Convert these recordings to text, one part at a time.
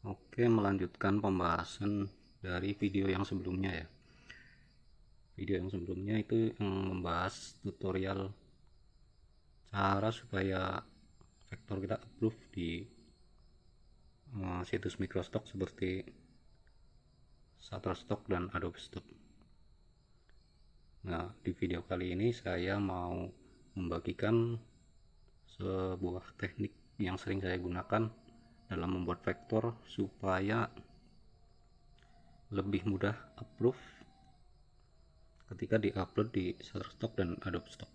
Oke, melanjutkan pembahasan dari video yang sebelumnya ya. Video yang sebelumnya itu yang membahas tutorial cara supaya vektor kita approve di situs Microstock seperti Shutterstock dan Adobe Stock. Nah, di video kali ini saya mau membagikan sebuah teknik yang sering saya gunakan dalam membuat vektor supaya lebih mudah approve ketika diupload di Shutterstock dan Adobe Stock.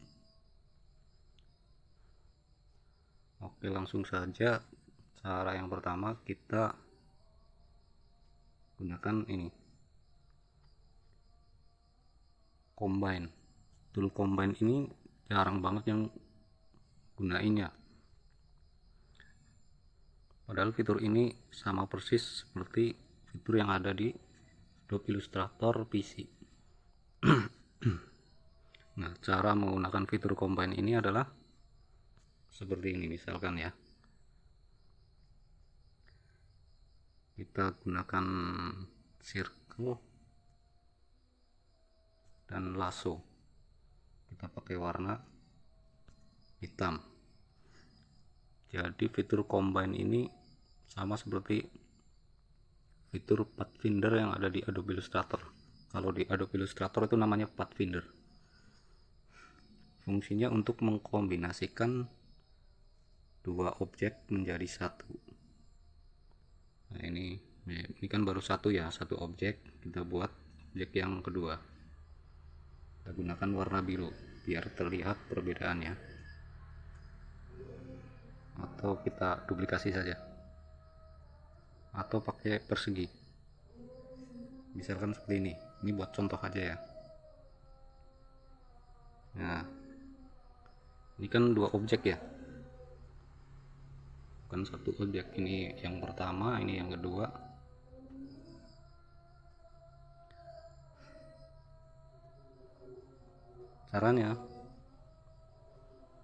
Oke, langsung saja. Cara yang pertama kita gunakan ini, combine. Tool combine ini jarang banget yang gunainnya. Padahal fitur ini sama persis seperti fitur yang ada di Adobe Illustrator PC. Nah, cara menggunakan fitur combine ini adalah seperti ini, misalkan ya. Kita gunakan circle dan lasso. Kita pakai warna hitam. Jadi fitur combine ini sama seperti fitur Pathfinder yang ada di Adobe Illustrator. Kalau di Adobe Illustrator itu namanya Pathfinder. Fungsinya untuk mengkombinasikan dua objek menjadi satu. Nah, ini kan baru satu ya, satu objek. Kita buat objek yang kedua. Kita gunakan warna biru biar terlihat perbedaannya. Atau kita duplikasi saja. Atau pakai persegi. Misalkan seperti ini. Ini buat contoh aja ya. Nah, ini kan dua objek ya. Bukan satu objek. Ini yang pertama, ini yang kedua. Caranya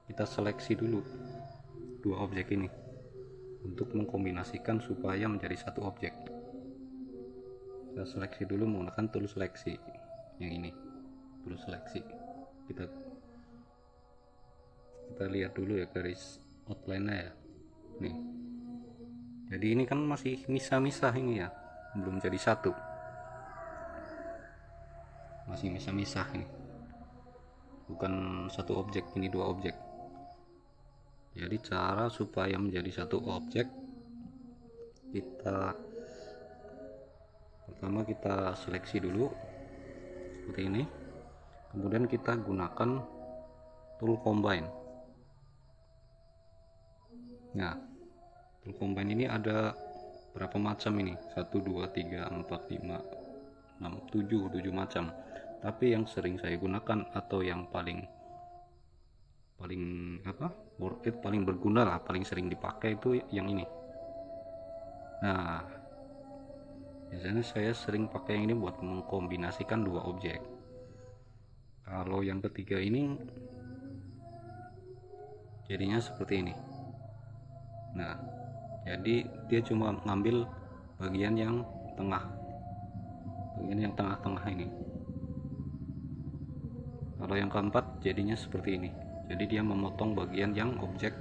kita seleksi dulu dua objek ini untuk mengkombinasikan supaya menjadi satu objek. Kita seleksi dulu menggunakan tool seleksi yang ini, tool seleksi. Kita lihat dulu ya garis outline-nya ya. Nih. Jadi ini kan masih misah-misah ini ya, belum jadi satu. Masih misah-misah ini. Bukan satu objek, ini dua objek. Jadi cara supaya menjadi satu objek, pertama kita seleksi dulu seperti ini. Kemudian kita gunakan tool combine. Nah, tool combine ini ada berapa macam ini? 1 2 3 4 5 6 7 macam. Tapi yang sering saya gunakan atau yang paling worth it, paling berguna lah, paling sering dipakai itu yang ini. Nah, biasanya saya sering pakai yang ini buat mengkombinasikan dua objek. Kalau yang ketiga ini jadinya seperti ini. Nah, jadi dia cuma ngambil bagian yang tengah-tengah ini. Kalau yang keempat jadinya seperti ini. Jadi dia memotong bagian yang objek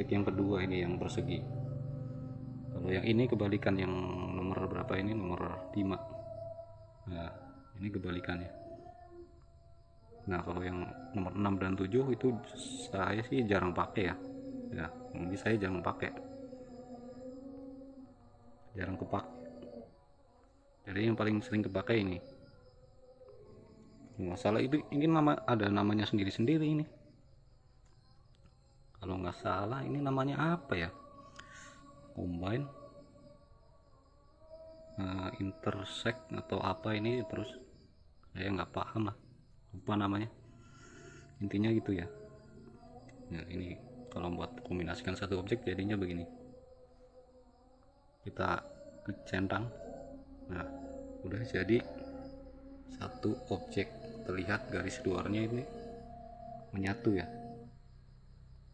yang kedua ini, yang persegi. Kalau yang ini kebalikan, yang nomor berapa ini, nomor 5. Nah, ini kebalikannya. Nah, kalau yang nomor 6 dan 7 itu saya sih jarang pakai ya. Ya, ini saya jarang pakai. Jarang kepakai. Jadi yang paling sering kepakai ini. Masalah itu ini ada namanya sendiri-sendiri ini. Kalau nggak salah ini namanya apa ya? Combine, intersect atau apa ini, terus saya nggak paham lah, lupa namanya. Intinya gitu ya. Nah, ini kalau buat kombinasikan satu objek jadinya begini. Kita klik centang. Nah, udah jadi satu objek. Terlihat garis luarnya ini menyatu ya.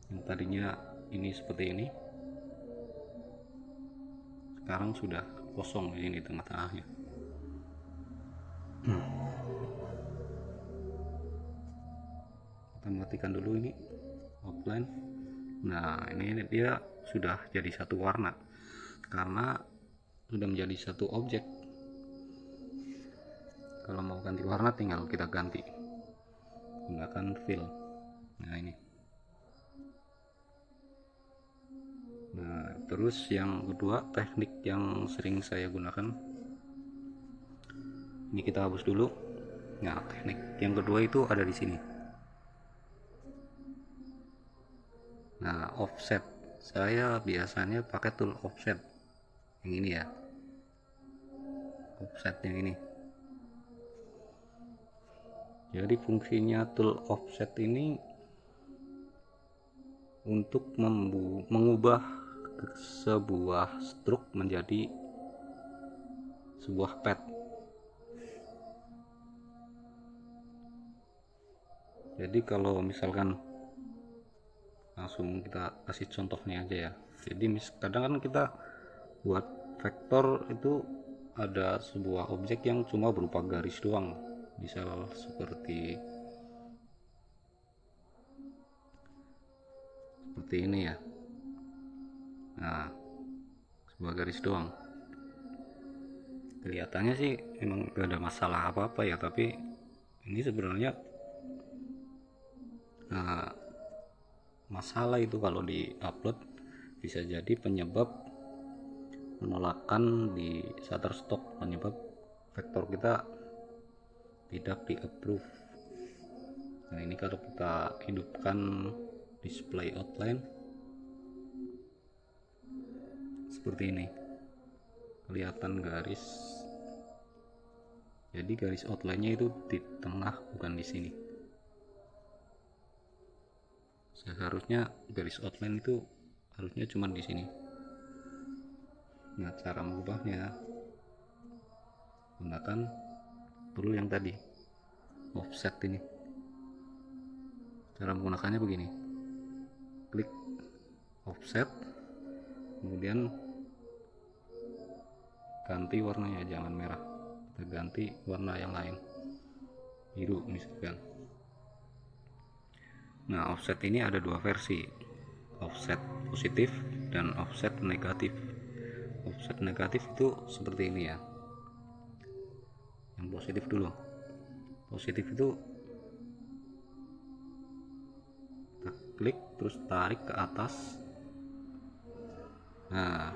Yang tadinya ini seperti ini sekarang sudah kosong ini di tengah-tengahnya. Kita matikan dulu ini offline. Nah, ini dia sudah jadi satu warna karena sudah menjadi satu objek. Kalau mau ganti warna tinggal kita ganti gunakan fill. Nah, ini. Nah, terus yang kedua, teknik yang sering saya gunakan, ini kita hapus dulu. Nah, teknik yang kedua itu ada di sini. Nah, offset, saya biasanya pakai tool offset yang ini ya, offset yang ini. Jadi fungsinya tool offset ini untuk mengubah sebuah stroke menjadi sebuah pad. Jadi kalau misalkan langsung kita kasih contohnya aja ya. Jadi kadang kan kita buat vektor itu ada sebuah objek yang cuma berupa garis doang, misal seperti ini ya. Nah, sebuah garis doang, kelihatannya sih emang gak ada masalah apa-apa ya, tapi ini sebenarnya masalah itu kalau di upload bisa jadi penyebab penolakan di Shutterstock, penyebab vektor kita tidak di approve. Nah, ini kalau kita hidupkan display outline seperti ini, kelihatan garis. Jadi garis outline-nya itu di tengah, bukan di sini. Seharusnya garis outline itu harusnya cuma di sini. Nah, cara mengubahnya gunakan tool yang tadi, offset ini. Cara menggunakannya begini, klik offset, kemudian ganti warnanya, jangan merah, kita ganti warna yang lain, biru misalkan. Nah, offset ini ada dua versi, offset positif dan offset negatif. Offset negatif itu seperti ini ya. Yang positif dulu. Positif itu kita klik terus tarik ke atas. Nah,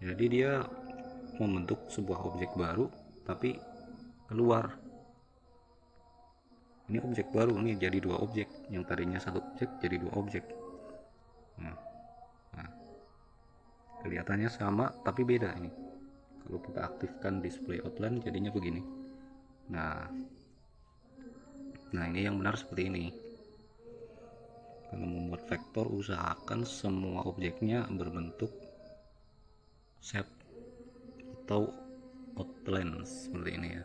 jadi dia membentuk sebuah objek baru tapi keluar. Ini objek baru, ini jadi dua objek, yang tadinya satu objek jadi dua objek. Nah, kelihatannya sama tapi beda ini. Kalau kita aktifkan display outline jadinya begini. Nah, ini yang benar seperti ini. Kalau membuat vektor, usahakan semua objeknya berbentuk shape atau outline seperti ini ya.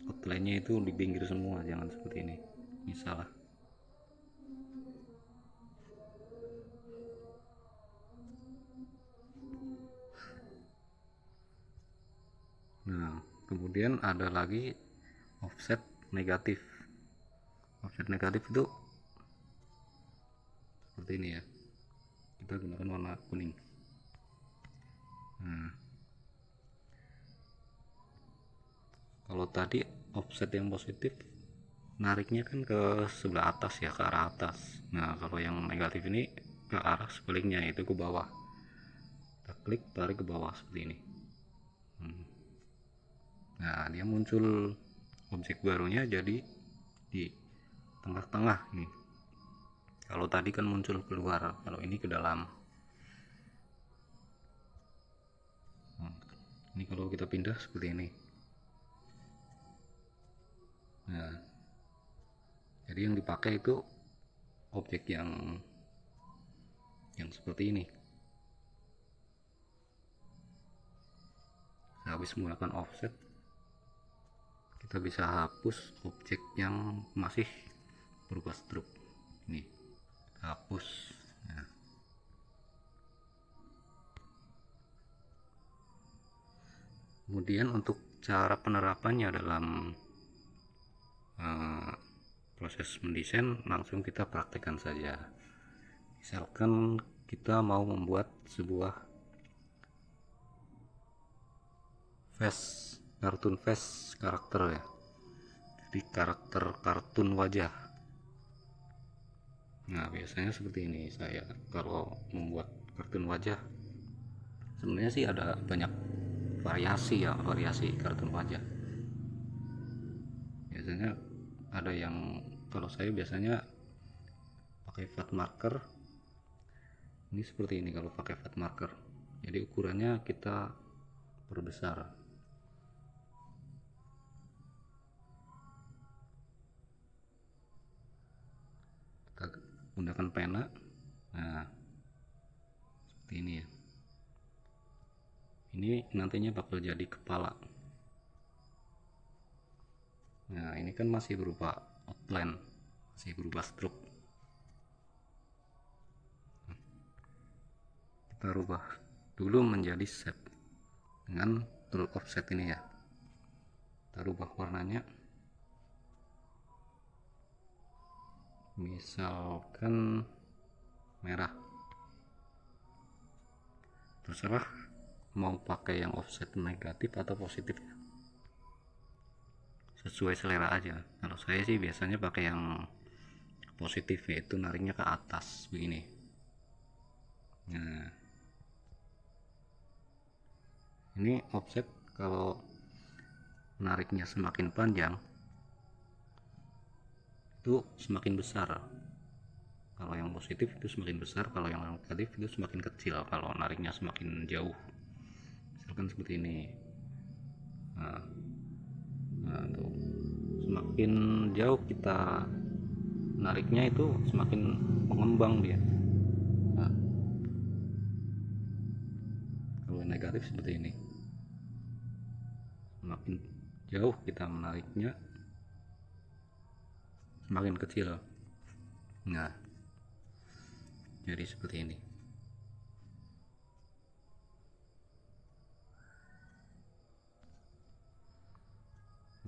Outline-nya itu di pinggir semua, jangan seperti ini. Ini salah. Nah, kemudian ada lagi offset negatif. Offset negatif itu seperti ini ya. Kita gunakan warna kuning. Nah, kalau tadi offset yang positif nariknya kan ke sebelah atas ya, ke arah atas. Nah, kalau yang negatif ini ke arah sebaliknya, itu ke bawah. Kita klik, tarik ke bawah seperti ini. Nah, dia muncul objek barunya jadi di tengah-tengah nih. Kalau tadi kan muncul keluar, kalau ini ke dalam. Ini kalau kita pindah seperti ini. Nah, jadi yang dipakai itu objek yang seperti ini. Nah, habis menggunakan offset, kita bisa hapus objek yang masih berupa stroke. Ini hapus. Nah, Kemudian untuk cara penerapannya dalam proses mendesain, langsung kita praktekkan saja. Misalkan kita mau membuat sebuah kartun face karakter ya, jadi karakter kartun wajah. Nah biasanya seperti ini. Saya kalau membuat kartun wajah, sebenarnya sih ada banyak variasi kartun wajah. Biasanya ada yang, kalau saya biasanya pakai fat marker. Ini seperti ini kalau pakai fat marker, jadi ukurannya kita perbesar. Kita gunakan pena. Nah seperti ini ya, ini nantinya bakal jadi kepala. Nah ini kan masih berupa outline, masih berupa stroke. Kita rubah dulu menjadi shape dengan tool offset ini ya. Kita rubah warnanya, misalkan merah. Terserah mau pakai yang offset negatif atau positif ya, sesuai selera aja. Kalau saya sih biasanya pakai yang positif, yaitu nariknya ke atas begini. Nah ini offset, kalau nariknya semakin panjang itu semakin besar. Kalau yang positif itu semakin besar, kalau yang negatif itu semakin kecil kalau nariknya semakin jauh. Misalkan seperti ini. Nah tuh, semakin jauh kita nariknya itu semakin mengembang dia. Nah, kalau negatif seperti ini, semakin jauh kita menariknya semakin kecil. Nah jadi seperti ini.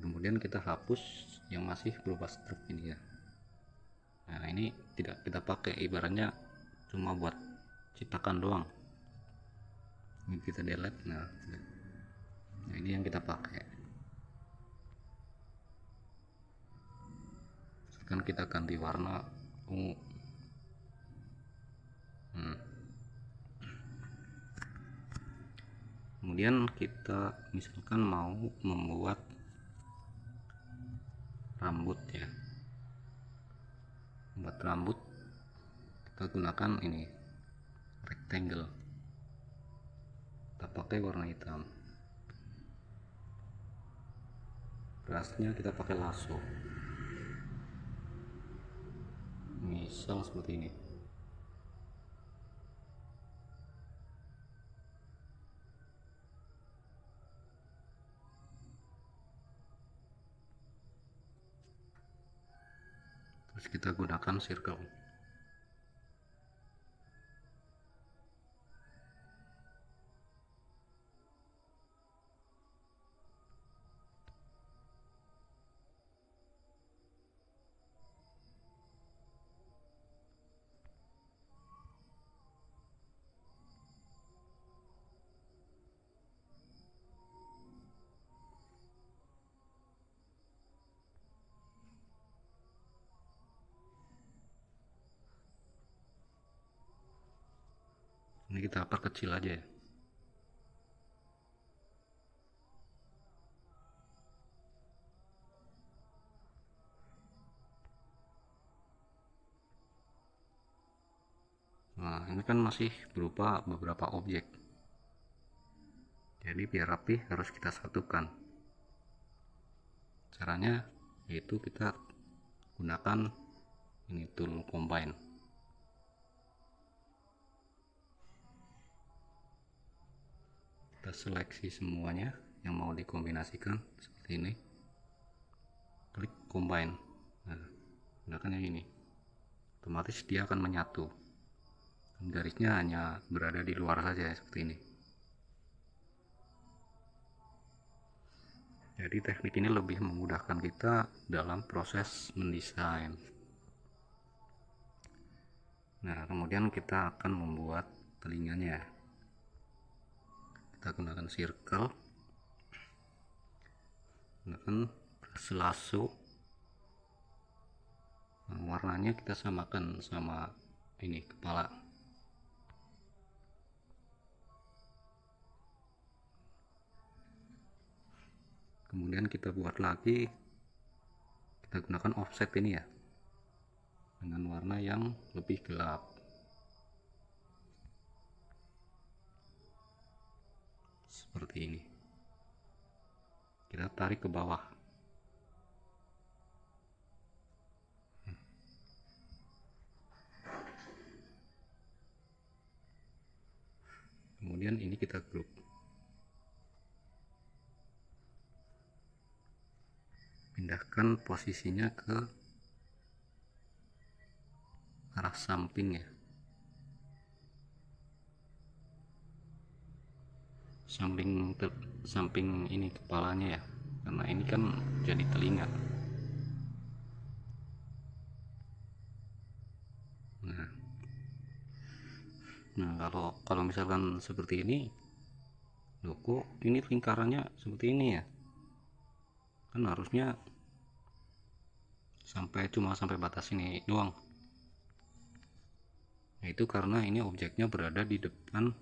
Kemudian kita hapus yang masih berupa strip ini ya. Nah ini tidak kita pakai, ibaratnya cuma buat ciptakan doang. Ini kita delete. Nah ini yang kita pakai. Misalkan kita ganti warna ungu. Kemudian kita misalkan mau membuat rambut ya. Buat rambut kita gunakan ini rectangle, kita pakai warna hitam. Brushnya kita pakai lasso, misal seperti ini. Terus kita gunakan circle. Ini kita perkecil aja ya. Nah ini kan masih berupa beberapa objek, jadi biar rapi harus kita satukan. Caranya yaitu kita gunakan ini tool combine. Kita seleksi semuanya yang mau dikombinasikan seperti ini, klik combine. Nah gunakan yang ini, otomatis dia akan menyatu, garisnya hanya berada di luar saja seperti ini. Jadi teknik ini lebih memudahkan kita dalam proses mendesain. Nah, kemudian kita akan membuat telinganya. Kita gunakan circle, gunakan brush lasso. Nah, warnanya kita samakan sama ini kepala. Kemudian kita buat lagi, kita gunakan offset ini ya, dengan warna yang lebih gelap seperti ini. Kita tarik ke bawah. Kemudian ini kita grup. Pindahkan posisinya ke arah samping ya, samping ini kepalanya ya, karena ini kan jadi telinga. Nah kalau misalkan seperti ini, loh kok ini lingkarannya seperti ini ya, kan harusnya cuma sampai batas ini doang. Nah, itu karena ini objeknya berada di depan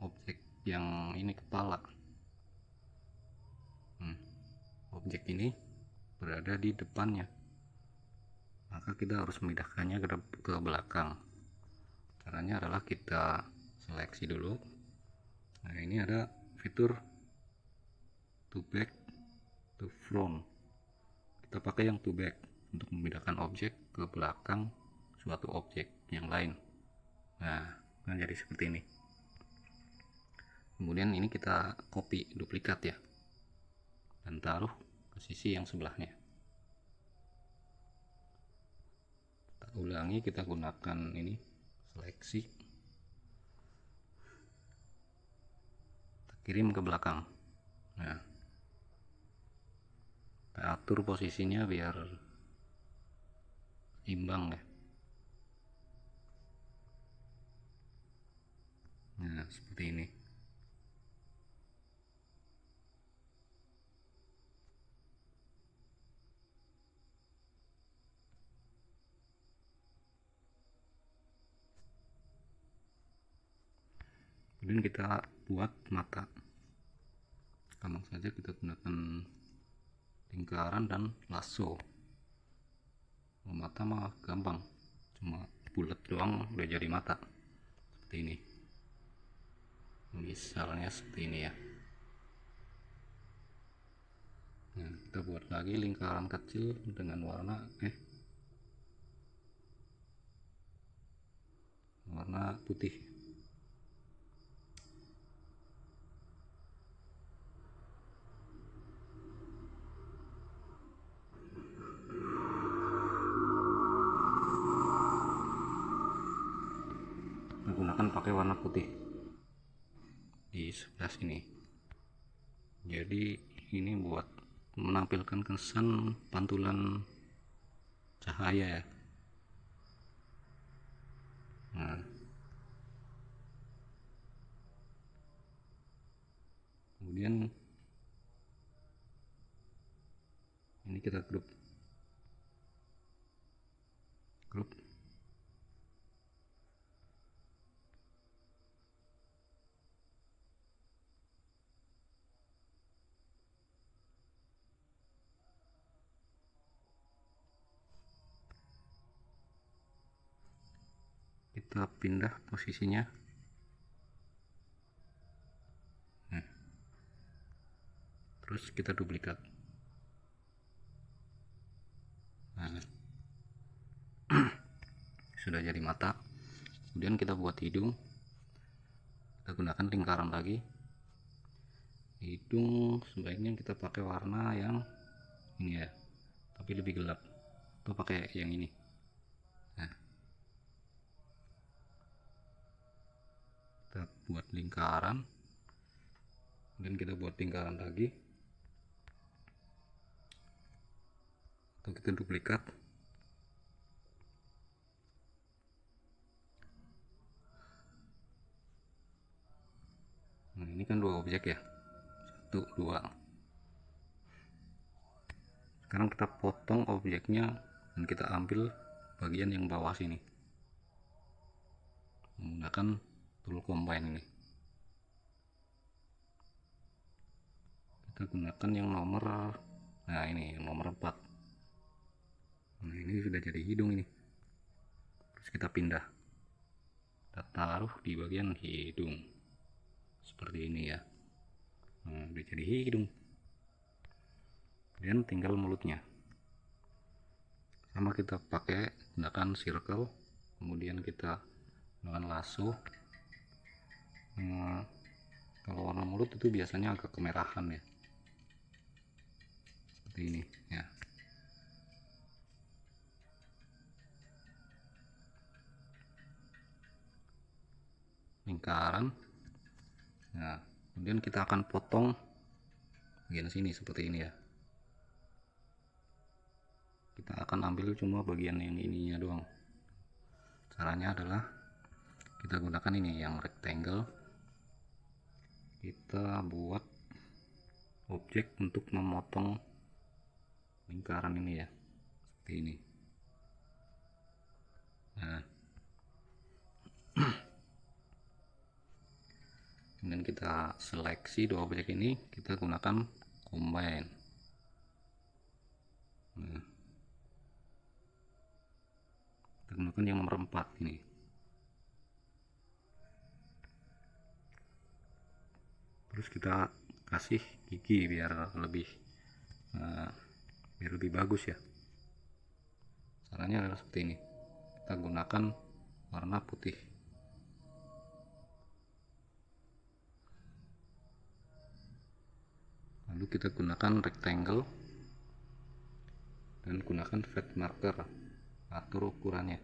objek yang ini kepala. Objek ini berada di depannya, maka kita harus memindahkannya ke belakang. Caranya adalah kita seleksi dulu. Nah, ini ada fitur to back to front. Kita pakai yang to back untuk memindahkan objek ke belakang suatu objek yang lain. Nah, kan jadi seperti ini. Kemudian ini kita copy duplikat ya, dan taruh ke sisi yang sebelahnya. Kita ulangi, kita gunakan ini seleksi, kita kirim ke belakang. Nah, kita atur posisinya biar imbang ya. Nah, seperti ini. Kemudian kita buat mata. Gampang saja, kita gunakan lingkaran dan lasso. Mata mah gampang, cuma bulat doang udah jadi mata. Seperti ini. Misalnya seperti ini ya. Nah, kita buat lagi lingkaran kecil dengan warna putih. Menggunakan pakai warna putih di sebelah sini. Jadi ini buat menampilkan kesan pantulan cahaya ya. Nah, kemudian ini kita grup kita pindah posisinya. Nah, terus kita duplikat. Nah, sudah jadi mata. Kemudian kita buat hidung, kita gunakan lingkaran lagi. Hidung sebaiknya kita pakai warna yang ini ya, tapi lebih gelap, atau pakai yang ini. Nah, kita buat lingkaran, kemudian kita buat lingkaran lagi. atau kita duplikat. Nah, ini kan dua objek ya, 1 2. Sekarang kita potong objeknya dan kita ambil bagian yang bawah sini menggunakan tool combine ini. Kita gunakan yang nomor, nah ini yang nomor 4. Nah, ini sudah jadi hidung ini. Terus kita pindah, kita taruh di bagian hidung seperti ini ya. Nah, udah jadi hidung. Kemudian tinggal mulutnya, sama kita pakai gunakan circle, kemudian kita gunakan lasso. Kalau warna mulut itu biasanya agak kemerahan ya, seperti ini ya. Lingkaran. Nah, kemudian kita akan potong bagian sini seperti ini ya. Kita akan ambil cuma bagian yang ininya doang. Caranya adalah kita gunakan ini yang rectangle, kita buat objek untuk memotong lingkaran ini ya, seperti ini. Nah, kemudian kita seleksi dua objek ini, kita gunakan combine. Nah, kita gunakan yang nomor 4 ini. Terus kita kasih gigi biar lebih bagus ya. Caranya adalah seperti ini, kita gunakan warna putih. Lalu kita gunakan rectangle dan gunakan flat marker, atur ukurannya.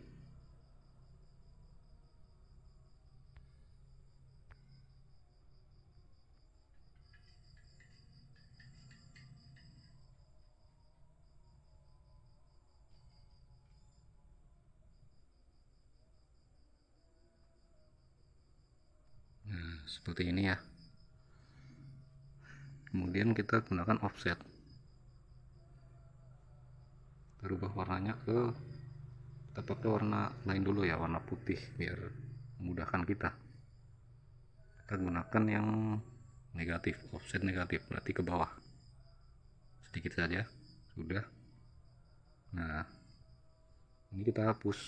Nah, seperti ini ya. Kemudian kita gunakan offset, kita rubah warnanya ke, kita pakai warna lain dulu ya, warna putih biar memudahkan kita. Kita gunakan yang negatif, offset negatif, berarti ke bawah sedikit saja, sudah. Nah, ini kita hapus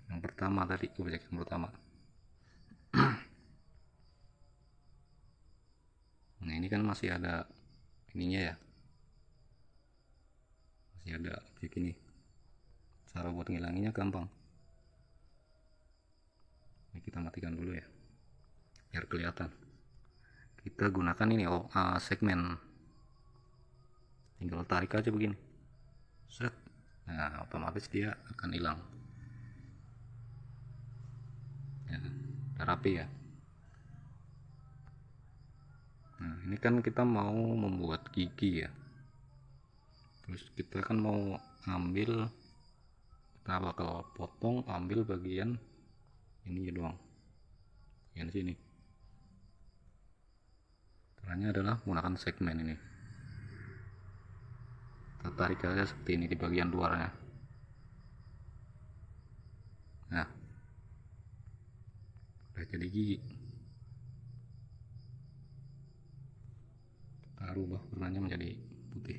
yang pertama tadi, objek yang pertama. Nah, ini kan masih ada ininya ya, masih ada objek ini. Cara buat ngilanginnya gampang. Ini kita matikan dulu ya, biar kelihatan. Kita gunakan ini segmen, tinggal tarik aja begini, set. Nah, otomatis dia akan hilang ya, udah rapi ya. Nah, ini kan kita mau membuat gigi ya, terus kita kan mau ambil, kita bakal potong, ambil bagian ini doang, bagian sini. Caranya adalah menggunakan segmen ini, kita tarik aja seperti ini di bagian luarnya. Nah, udah jadi gigi. Kita rubah warnanya menjadi putih.